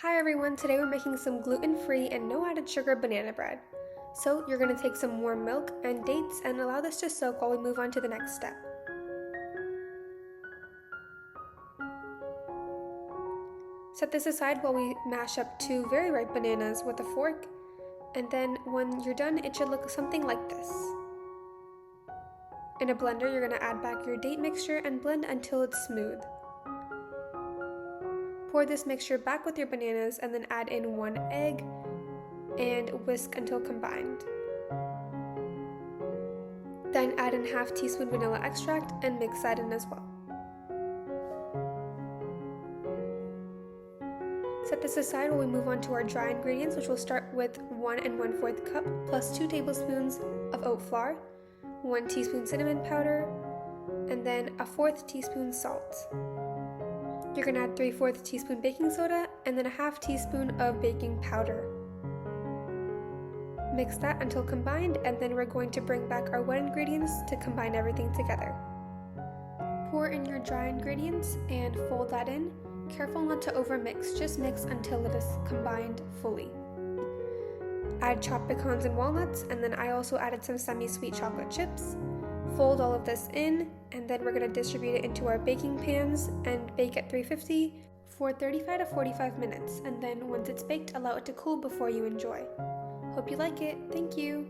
Hi everyone, today we're making some gluten-free and no added sugar banana bread. So you're going to take some warm milk and dates and allow this to soak while we move on to the next step. Set this aside while we mash up 2 very ripe bananas with a fork, and then when you're done it should look something like this. In a blender you're going to add back your date mixture and blend until it's smooth. Pour this mixture back with your bananas and then add in 1 egg and whisk until combined. Then add in half teaspoon vanilla extract and mix that in as well. Set this aside while we move on to our dry ingredients, which will start with 1 1/4 cup plus 2 tablespoons of oat flour, 1 teaspoon cinnamon powder, and then a 1/4 teaspoon salt. You're going to add 3/4 teaspoon baking soda and then a half teaspoon of baking powder. Mix that until combined, and then we're going to bring back our wet ingredients to combine everything together. Pour in your dry ingredients and fold that in. Careful not to overmix, just mix until it is combined fully. Add chopped pecans and walnuts, and then I also added some semi-sweet chocolate chips. Fold all of this in, and then we're going to distribute it into our baking pans and bake at 350 for 35 to 45 minutes, and then once it's baked, allow it to cool before you enjoy. Hope you like it. Thank you!